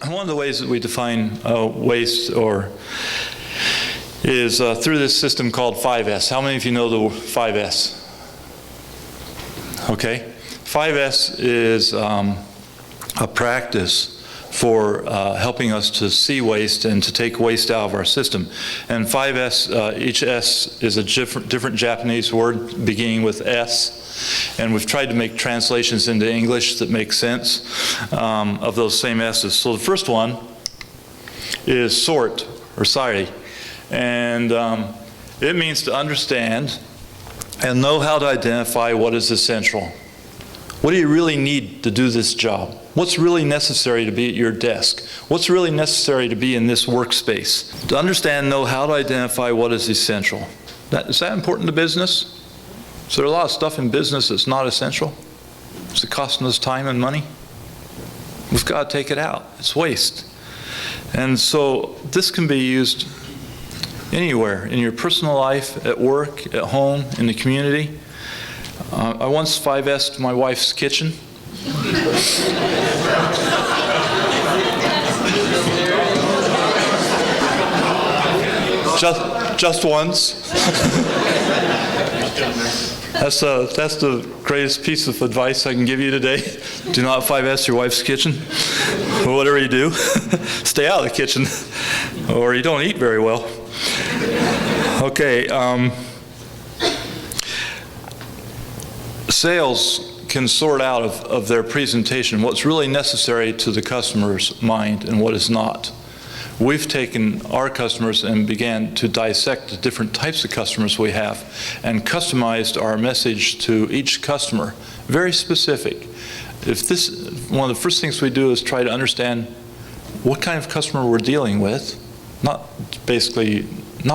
One of the ways that we define waste is through this system called 5S. How many of you know the 5S? Okay. 5S is a practice for helping us to see waste and to take waste out of our system. And 5S, each S is a different Japanese word beginning with S. And we've tried to make translations into English that make sense of those same S's. So the first one is sort, or sari. And it means to understand and know how to identify what is essential. What do you really need to do this job? What's really necessary to be at your desk? What's really necessary to be in this workspace? To understand and know how to identify what is essential. Is that important to business? Is there a lot of stuff in business that's not essential? Is it costing us time and money? We've got to take it out. It's waste. And so this can be used anywhere, in your personal life, at work, at home, in the community. I once 5S'd my wife's kitchen. Just once. That's the greatest piece of advice I can give you today. Do not 5S your wife's kitchen. Or whatever you do, stay out of the kitchen, or you don't eat very well. Okay. Sales can sort out of their presentation what's really necessary to the customer's mind and what is not. We've taken our customers and began to dissect the different types of customers we have and customized our message to each customer, very specific. One of the first things we do is try to understand what kind of customer we're dealing with, not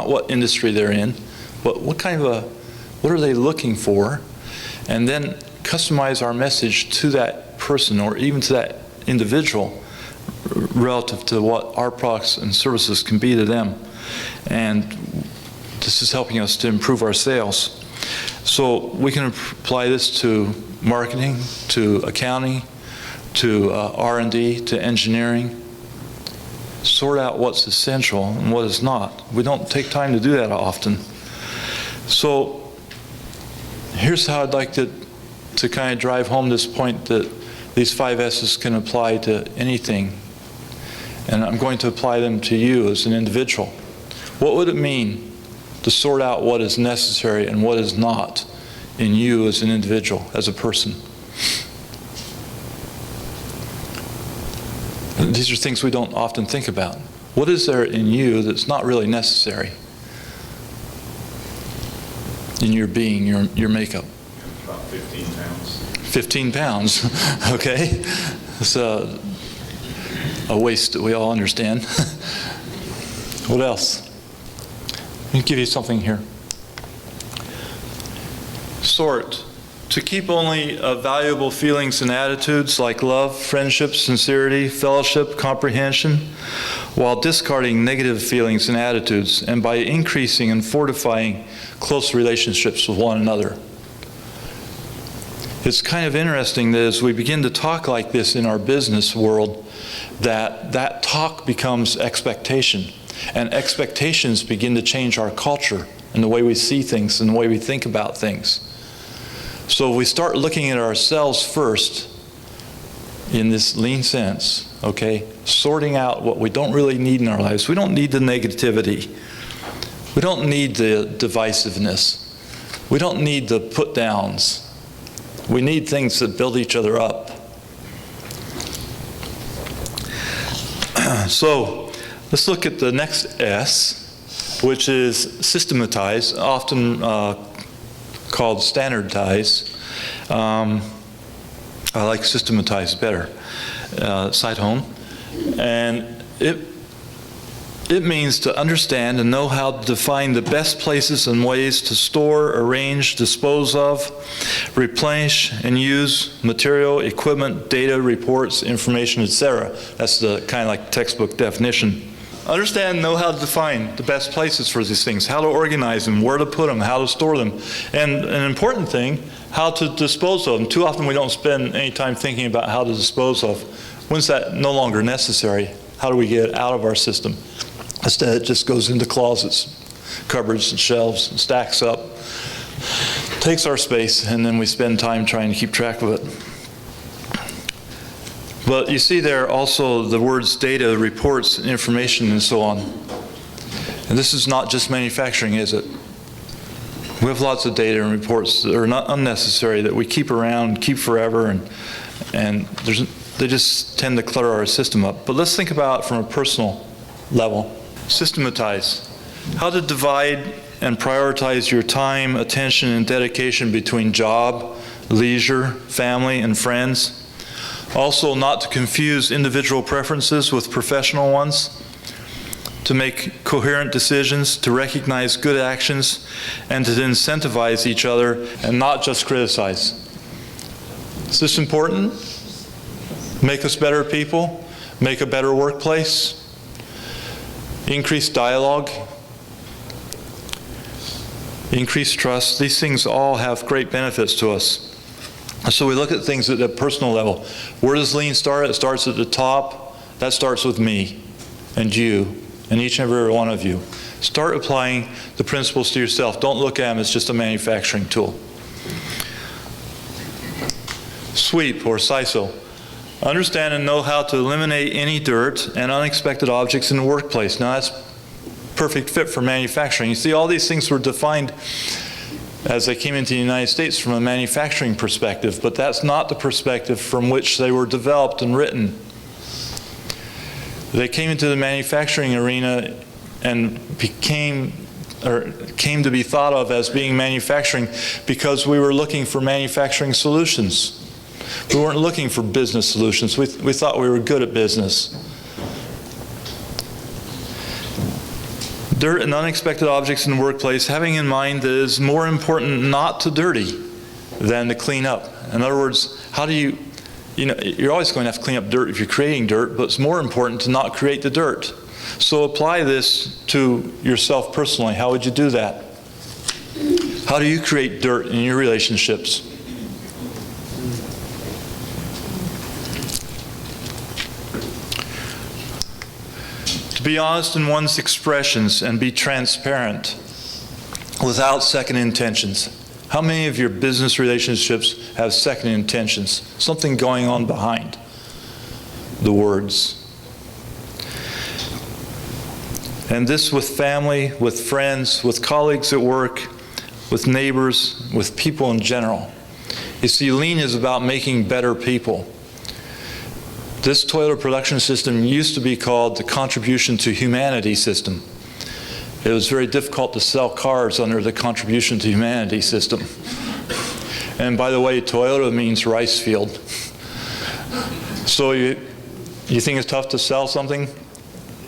what industry they're in, but what are they looking for, and then customize our message to that person or even to that individual relative to what our products and services can be to them. And this is helping us to improve our sales. So we can apply this to marketing, to accounting, to R&D, to engineering. Sort out what's essential and what is not. We don't take time to do that often. So here's how I'd like to kind of drive home this point that these 5 S's can apply to anything. And I'm going to apply them to you as an individual. What would it mean to sort out what is necessary and what is not in you as an individual, as a person? These are things we don't often think about. What is there in you that's not really necessary in your being, your makeup? About 15 pounds. 15 pounds, okay. It's a waste that we all understand. What else? Let me give you something here. Sort. To keep only valuable feelings and attitudes like love, friendship, sincerity, fellowship, comprehension, while discarding negative feelings and attitudes, and by increasing and fortifying close relationships with one another. It's kind of interesting that as we begin to talk like this in our business world, that talk becomes expectation. And expectations begin to change our culture and the way we see things and the way we think about things. So if we start looking at ourselves first in this lean sense, okay, sorting out what we don't really need in our lives. We don't need the negativity. We don't need the divisiveness. We don't need the put downs. We need things that build each other up. So let's look at the next S, which is systematize, often called standardize. I like systematize better, site home. And it means to understand and know how to define the best places and ways to store, arrange, dispose of, replenish, and use material, equipment, data, reports, information, etc. That's the kind of like textbook definition Understand and know how to define the best places for these things, how to organize them, where to put them, how to store them, and an important thing, how to dispose of them. Too often we don't spend any time thinking about how to dispose of. When's that no longer necessary? How do we get it out of our system? Instead, it just goes into closets, cupboards, and shelves, and stacks up, takes our space, and then we spend time trying to keep track of it. But you see there also the words data, reports, information, and so on. And this is not just manufacturing, is it? We have lots of data and reports that are not unnecessary, that we keep around, keep forever, and they just tend to clutter our system up. But let's think about it from a personal level. Systematize. How to divide and prioritize your time, attention, and dedication between job, leisure, family, and friends. Also, not to confuse individual preferences with professional ones, to make coherent decisions, to recognize good actions, and to incentivize each other and not just criticize. Is this important? Make us better people, make a better workplace, increase dialogue, increase trust. These things all have great benefits to us. So we look at things at a personal level. Where does lean start? It starts at the top. That starts with me and you and each and every one of you. Start applying the principles to yourself. Don't look at them as just a manufacturing tool. Sweep, or CISO. Understand and know how to eliminate any dirt and unexpected objects in the workplace. Now that's perfect fit for manufacturing. You see, all these things were defined as they came into the United States from a manufacturing perspective, but that's not the perspective from which they were developed and written. They came into the manufacturing arena and came to be thought of as being manufacturing because we were looking for manufacturing solutions. We weren't looking for business solutions. We thought we were good at business. Dirt and unexpected objects in the workplace, having in mind that it is more important not to dirty than to clean up. In other words, how do you're always going to have to clean up dirt if you're creating dirt, but it's more important to not create the dirt. So apply this to yourself personally. How would you do that? How do you create dirt in your relationships? To be honest in one's expressions and be transparent without second intentions. How many of your business relationships have second intentions? Something going on behind the words. And this with family, with friends, with colleagues at work, with neighbors, with people in general. You see, lean is about making better people. This Toyota production system used to be called the Contribution to Humanity system. It was very difficult to sell cars under the Contribution to Humanity system. And by the way, Toyota means rice field. So you think it's tough to sell something?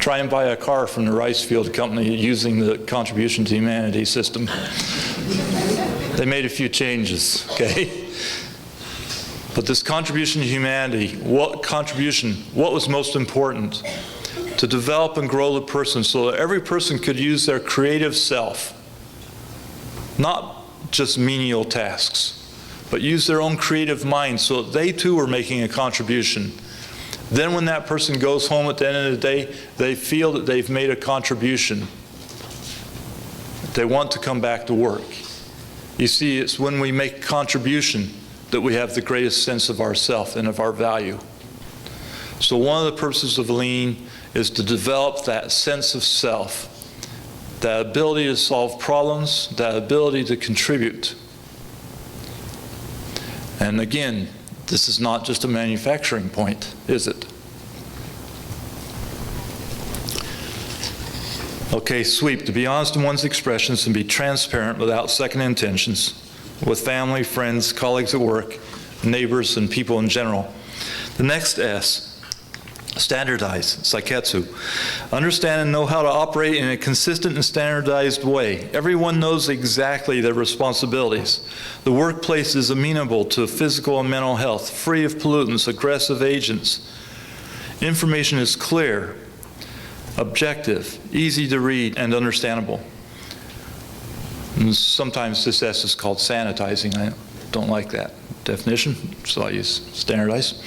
Try and buy a car from the rice field company using the Contribution to Humanity system. They made a few changes, okay? But this contribution to humanity, what was most important? To develop and grow the person so that every person could use their creative self, not just menial tasks, but use their own creative mind so that they too were making a contribution. Then when that person goes home at the end of the day, they feel that they've made a contribution. They want to come back to work. You see, it's when we make a contribution that we have the greatest sense of ourself and of our value. So one of the purposes of lean is to develop that sense of self, that ability to solve problems, that ability to contribute. And again, this is not just a manufacturing point, is it? Okay, sweep, to be honest in one's expressions and be transparent without second intentions with family, friends, colleagues at work, neighbors, and people in general. The next S, standardize, saiketsu. Understand and know how to operate in a consistent and standardized way. Everyone knows exactly their responsibilities. The workplace is amenable to physical and mental health, free of pollutants, aggressive agents. Information is clear. objective, easy to read, and understandable. And sometimes this S is called sanitizing. I don't like that definition, so I use standardize.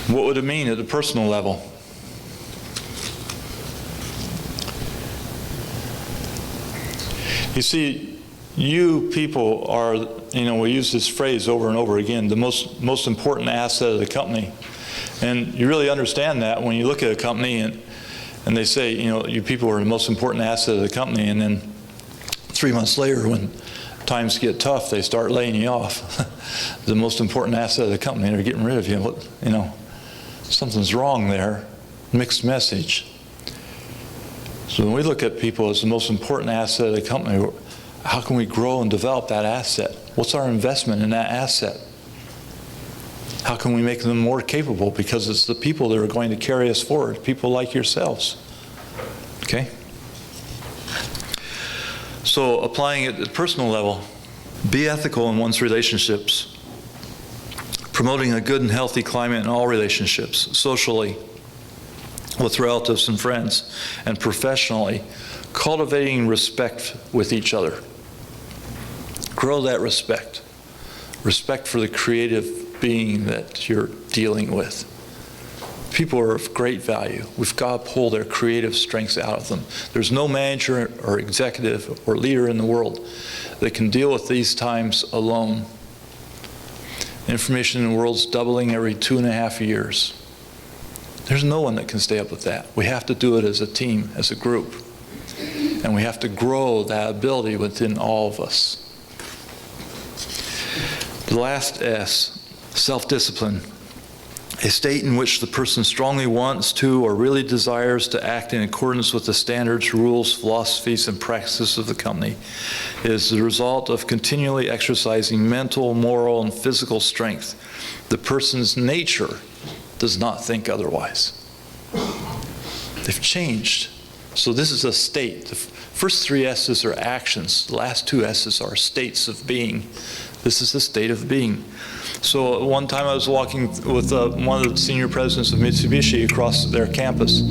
What would it mean at the personal level? You see, you people are, we use this phrase over and over again, the most important asset of the company. And you really understand that when you look at a company and they say, you people are the most important asset of the company, and then 3 months later when times get tough, they start laying you off. The most important asset of the company, they're getting rid of you. Something's wrong there. Mixed message. So when we look at people as the most important asset of the company, how can we grow and develop that asset? What's our investment in that asset? How can we make them more capable? Because it's the people that are going to carry us forward, people like yourselves. Okay? So applying it at the personal level, be ethical in one's relationships, promoting a good and healthy climate in all relationships, socially, with relatives and friends, and professionally, cultivating respect with each other. Grow that respect. Respect for the creative being that you're dealing with. People are of great value. We've got to pull their creative strengths out of them. There's no manager or executive or leader in the world that can deal with these times alone. Information in the world's doubling every 2.5 years. There's no one that can stay up with that. We have to do it as a team, as a group. And we have to grow that ability within all of us. The last S, self-discipline. A state in which the person strongly wants to or really desires to act in accordance with the standards, rules, philosophies, and practices of the company is the result of continually exercising mental, moral, and physical strength. The person's nature does not think otherwise. They've changed. So this is a state. The first 3 S's are actions. The last 2 S's are states of being. This is the state of being. So one time I was walking with one of the senior presidents of Mitsubishi across their campus.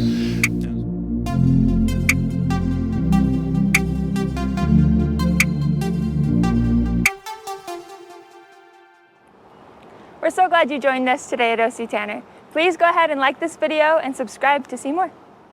We're so glad you joined us today at O.C.Tanner. Please go ahead and like this video and subscribe to see more.